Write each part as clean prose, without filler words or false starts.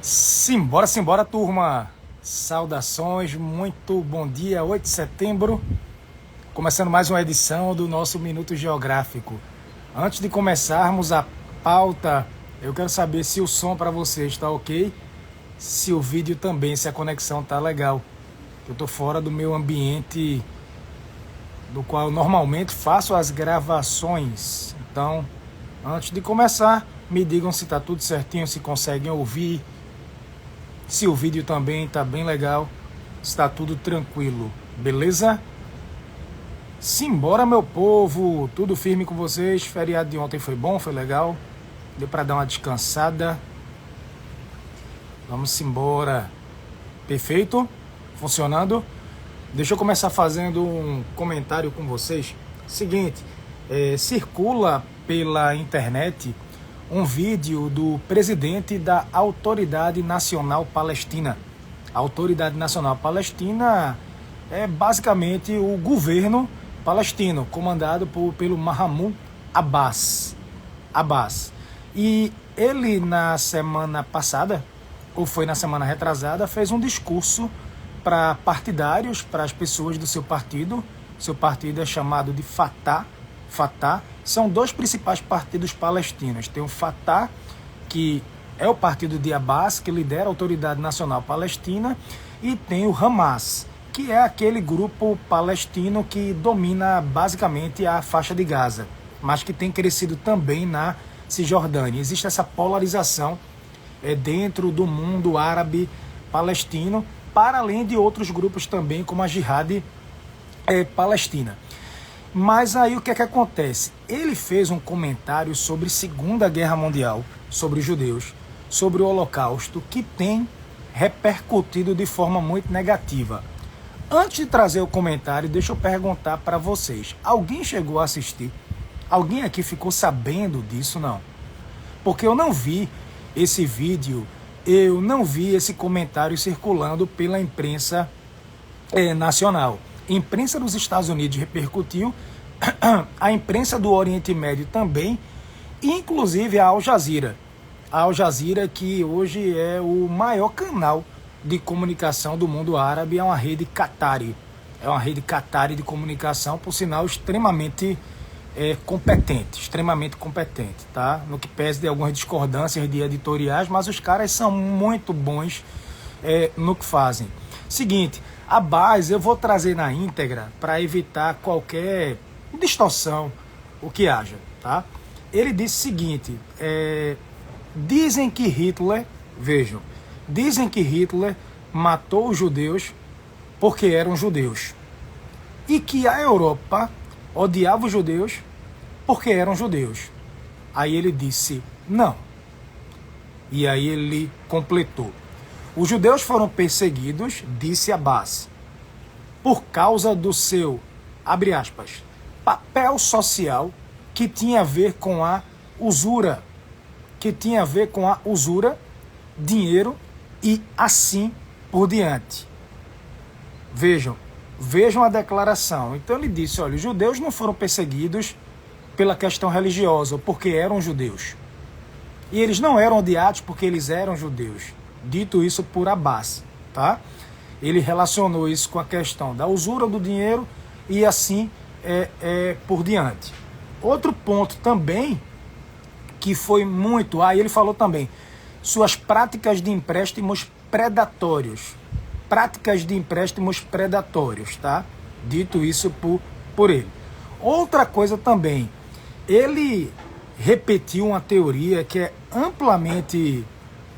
Simbora, simbora, turma! Saudações, muito bom dia, 8 de setembro, começando mais uma edição do nosso Minuto Geográfico. Antes de começarmos a pauta, eu quero saber se o som para você está ok, se o vídeo também, se a conexão está legal. Eu estou fora do meu ambiente do qual eu normalmente faço as gravações. Então, antes de começar, me digam se está tudo certinho, se conseguem ouvir, se o vídeo também está bem legal, está tudo tranquilo, beleza? Simbora, meu povo, tudo firme com vocês. Feriado de ontem foi bom, foi legal, deu para dar uma descansada. Vamos embora. Perfeito? Funcionando? Deixa eu começar fazendo um comentário com vocês. Seguinte, circula pela internet um vídeo do presidente da Autoridade Nacional Palestina. A Autoridade Nacional Palestina é basicamente o governo palestino, comandado pelo Mahmoud Abbas. E ele, na semana passada, ou foi na semana retrasada, fez um discurso para partidários, para as pessoas do seu partido. Seu partido é chamado de Fatah. São dois principais partidos palestinos. Tem o Fatah, que é o partido de Abbas, que lidera a Autoridade Nacional Palestina, e tem o Hamas, que é aquele grupo palestino que domina basicamente a faixa de Gaza, mas que tem crescido também na Cisjordânia. Existe essa polarização dentro do mundo árabe palestino, para além de outros grupos também, como a Jihad Palestina. Mas aí o que é que acontece? Ele fez um comentário sobre Segunda Guerra Mundial, sobre os judeus, sobre o Holocausto, que tem repercutido de forma muito negativa. Antes de trazer o comentário, deixa eu perguntar para vocês. Alguém chegou a assistir? Alguém aqui ficou sabendo disso? Não. Porque eu não vi esse vídeo, eu não vi esse comentário circulando pela imprensa nacional. A imprensa dos Estados Unidos repercutiu, a imprensa do Oriente Médio também, inclusive a Al Jazeera. A Al Jazeera, que hoje é o maior canal de comunicação do mundo árabe, é uma rede qatari. É uma rede qatari de comunicação, por sinal, extremamente competente, tá? No que pese de algumas discordâncias de editoriais, mas os caras são muito bons no que fazem. Seguinte, a base eu vou trazer na íntegra para evitar qualquer distorção, o que haja, tá? Ele disse o seguinte, dizem que Hitler matou os judeus porque eram judeus, e que a Europa odiava os judeus porque eram judeus. Aí ele disse não. E aí ele completou. Os judeus foram perseguidos, disse Abbas, por causa do seu, abre aspas, papel social que tinha a ver com a usura, dinheiro e assim por diante. Vejam a declaração. Então ele disse, olha, os judeus não foram perseguidos pela questão religiosa, porque eram judeus. E eles não eram odiados porque eles eram judeus. Dito isso por Abbas, tá? Ele relacionou isso com a questão da usura do dinheiro e assim por diante. Outro ponto também, que foi muito... Aí ele falou também, suas práticas de empréstimos predatórios. Tá? Dito isso por ele. Outra coisa também, ele repetiu uma teoria que é amplamente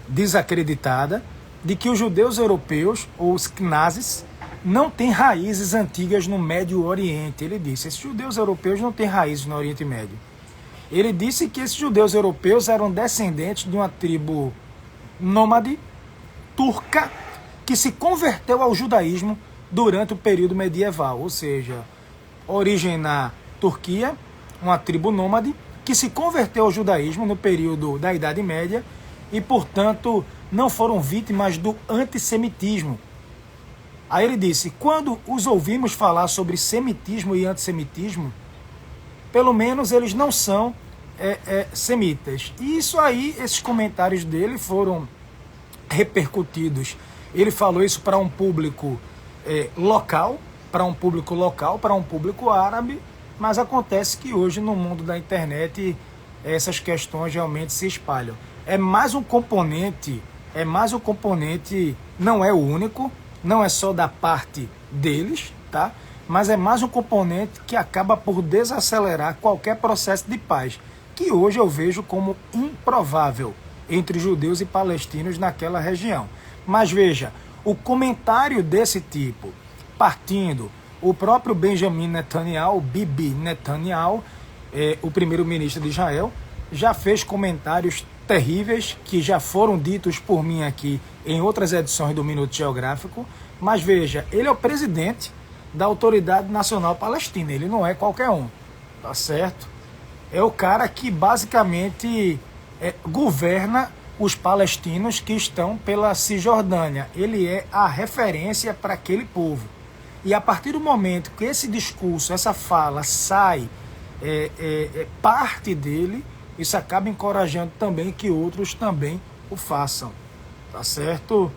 desacreditada, de que os judeus europeus, ou os nazis, não têm raízes antigas no Médio Oriente. Ele disse, esses judeus europeus não têm raízes no Oriente Médio. Ele disse que esses judeus europeus eram descendentes de uma tribo nômade turca que se converteu ao judaísmo durante o período medieval, ou seja, origem na Turquia, uma tribo nômade que se converteu ao judaísmo no período da Idade Média e, portanto, não foram vítimas do antissemitismo. Aí ele disse, quando os ouvimos falar sobre semitismo e antissemitismo, pelo menos eles não são semitas. E isso aí, esses comentários dele foram repercutidos. Ele falou isso para um público local, para um público árabe, mas acontece que hoje no mundo da internet essas questões realmente se espalham. É mais um componente, não é o único, não é só da parte deles, tá? Mas é mais um componente que acaba por desacelerar qualquer processo de paz, que hoje eu vejo como improvável entre judeus e palestinos naquela região. Mas veja, o comentário desse tipo, partindo, o próprio Benjamin Netanyahu, Bibi Netanyahu, o primeiro-ministro de Israel, já fez comentários terríveis que já foram ditos por mim aqui em outras edições do Minuto Geográfico. Mas veja, ele é o presidente da Autoridade Nacional Palestina, ele não é qualquer um, tá certo? É o cara que basicamente governa os palestinos que estão pela Cisjordânia. Ele é a referência para aquele povo. E a partir do momento que esse discurso, essa fala sai parte dele, isso acaba encorajando também que outros também o façam, tá certo?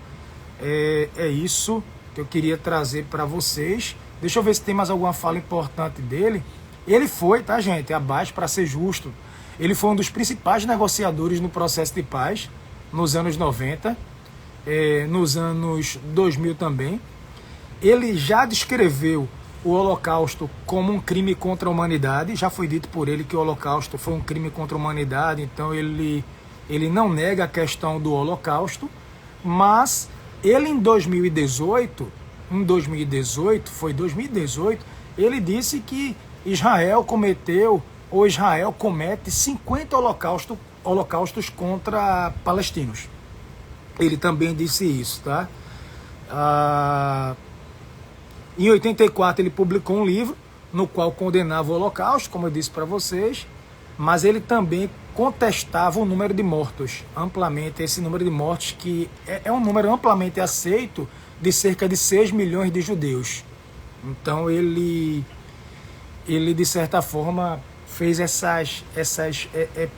É isso que eu queria trazer para vocês. Deixa eu ver se tem mais alguma fala importante dele. Ele foi, tá, gente, abaixo, para ser justo, ele foi um dos principais negociadores no processo de paz nos anos 90, nos anos 2000 também. Ele já descreveu o Holocausto como um crime contra a humanidade. Já foi dito por ele que o Holocausto foi um crime contra a humanidade, então ele não nega a questão do Holocausto, mas ele em 2018, ele disse que Israel comete 50 holocaustos contra palestinos. Ele também disse isso, tá? Em 84 ele publicou um livro no qual condenava o Holocausto, como eu disse para vocês, mas ele também contestava o número de mortos, amplamente, esse número de mortos que é um número amplamente aceito de cerca de 6 milhões de judeus. Então ele de certa forma fez essas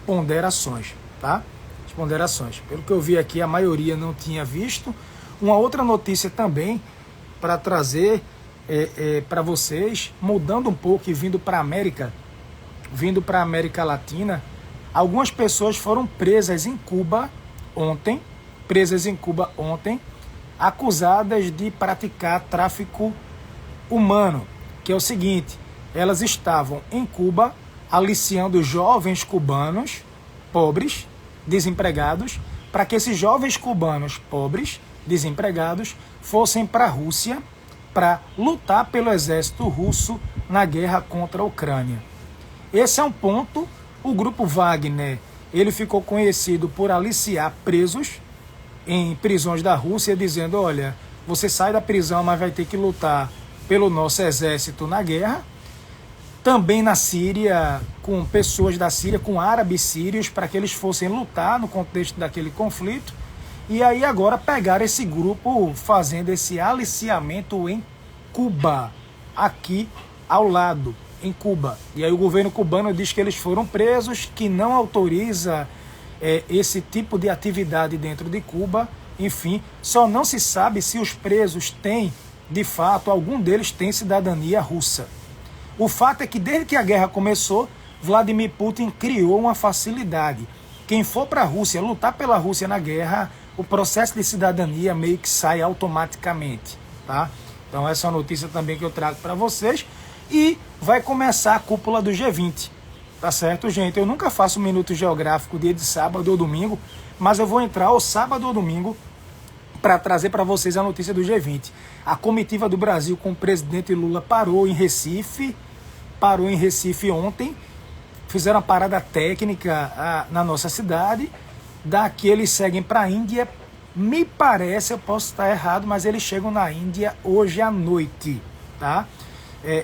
ponderações, tá? As ponderações. Pelo que eu vi aqui, a maioria não tinha visto. Uma outra notícia também para trazer para vocês, mudando um pouco e vindo para a América Latina, algumas pessoas foram presas em Cuba ontem, acusadas de praticar tráfico humano, que é o seguinte: elas estavam em Cuba aliciando jovens cubanos pobres, desempregados, para que esses jovens cubanos pobres, desempregados, fossem para a Rússia para lutar pelo exército russo na guerra contra a Ucrânia. Esse é um ponto. O grupo Wagner, ele ficou conhecido por aliciar presos em prisões da Rússia, dizendo: olha, você sai da prisão, mas vai ter que lutar pelo nosso exército na guerra. Também na Síria, com pessoas da Síria, com árabes sírios, para que eles fossem lutar no contexto daquele conflito. E aí agora pegaram esse grupo fazendo esse aliciamento em Cuba, aqui ao lado, em Cuba. E aí o governo cubano diz que eles foram presos, que não autoriza esse tipo de atividade dentro de Cuba. Enfim, só não se sabe se os presos têm, de fato, algum deles tem cidadania russa. O fato é que desde que a guerra começou, Vladimir Putin criou uma facilidade. Quem for para a Rússia, lutar pela Rússia na guerra, o processo de cidadania meio que sai automaticamente, tá? Então essa é uma notícia também que eu trago para vocês. E vai começar a cúpula do G20, tá certo, gente? Eu nunca faço um Minuto Geográfico dia de sábado ou domingo, mas eu vou entrar ou sábado ou domingo para trazer para vocês a notícia do G20. A comitiva do Brasil com o presidente Lula parou em Recife ontem, fizeram uma parada técnica na nossa cidade. Daqui eles seguem para a Índia, me parece, eu posso estar errado, mas eles chegam na Índia hoje à noite, tá?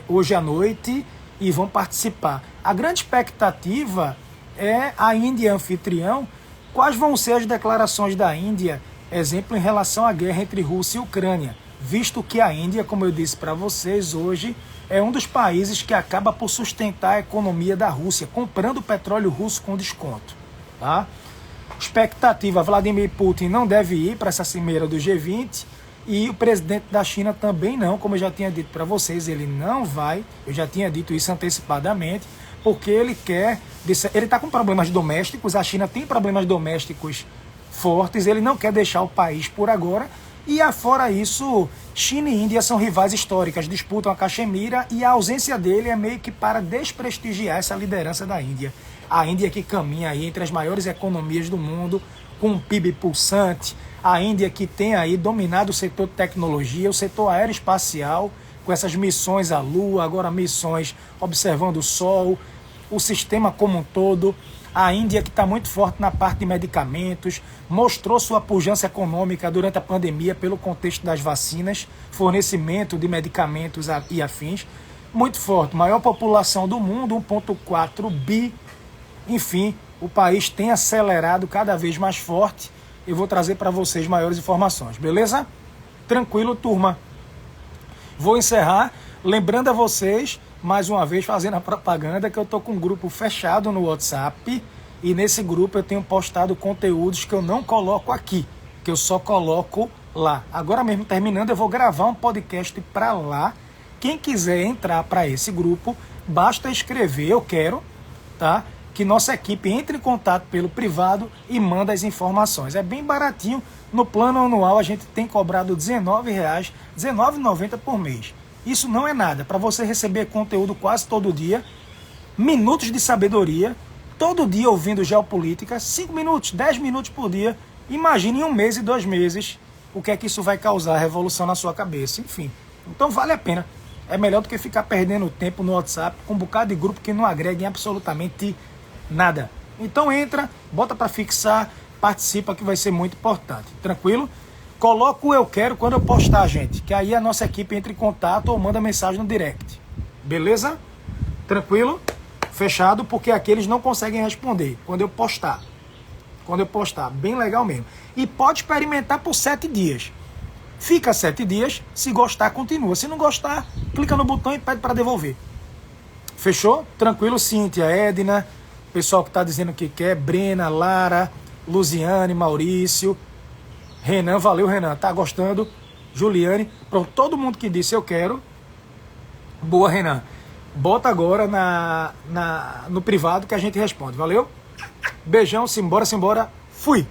Hoje à noite, e vão participar. A grande expectativa é a Índia anfitrião. Quais vão ser as declarações da Índia, exemplo, em relação à guerra entre Rússia e Ucrânia, visto que a Índia, como eu disse para vocês hoje, é um dos países que acaba por sustentar a economia da Rússia, comprando petróleo russo com desconto, tá? Expectativa, Vladimir Putin não deve ir para essa cimeira do G20 e o presidente da China também não, como eu já tinha dito para vocês, ele não vai, eu já tinha dito isso antecipadamente, porque ele está com problemas domésticos, a China tem problemas domésticos fortes, ele não quer deixar o país por agora, e afora isso, China e Índia são rivais históricas, disputam a Caxemira e a ausência dele é meio que para desprestigiar essa liderança da Índia. A Índia que caminha aí entre as maiores economias do mundo, com um PIB pulsante, a Índia que tem aí dominado o setor de tecnologia, o setor aeroespacial, com essas missões à Lua, agora missões observando o Sol, o sistema como um todo. A Índia que está muito forte na parte de medicamentos, mostrou sua pujança econômica durante a pandemia pelo contexto das vacinas, fornecimento de medicamentos e afins. Muito forte, maior população do mundo, 1,4 bi. Enfim, o país tem acelerado cada vez mais forte. Eu vou trazer para vocês maiores informações, beleza? Tranquilo, turma. Vou encerrar lembrando a vocês, mais uma vez fazendo a propaganda, que eu estou com um grupo fechado no WhatsApp e nesse grupo eu tenho postado conteúdos que eu não coloco aqui, que eu só coloco lá. Agora mesmo terminando, eu vou gravar um podcast para lá. Quem quiser entrar para esse grupo, basta escrever, eu quero, tá? Que nossa equipe entre em contato pelo privado e manda as informações. É bem baratinho. No plano anual a gente tem cobrado R$19, R$19,90 por mês. Isso não é nada. Para você receber conteúdo quase todo dia, minutos de sabedoria, todo dia ouvindo geopolítica, 5 minutos, 10 minutos por dia. Imagine em 1 mês e 2 meses o que é que isso vai causar, revolução na sua cabeça. Enfim, então vale a pena. É melhor do que ficar perdendo tempo no WhatsApp com um bocado de grupo que não agrega em absolutamente nada. Então entra, bota para fixar, participa que vai ser muito importante. Tranquilo? Coloca o eu quero quando eu postar, gente, que aí a nossa equipe entra em contato ou manda mensagem no direct. Beleza? Tranquilo? Fechado, porque aqui eles não conseguem responder quando eu postar. Quando eu postar, bem legal mesmo. E pode experimentar por 7 dias. Fica 7 dias, se gostar, continua. Se não gostar, clica no botão e pede para devolver. Fechou? Tranquilo, Cíntia, Edna, pessoal que está dizendo que quer, Brena, Lara, Luziane, Maurício, Renan, valeu Renan, tá gostando? Juliane, pronto, todo mundo que disse eu quero. Boa, Renan. Bota agora no privado que a gente responde, valeu? Beijão, simbora, fui!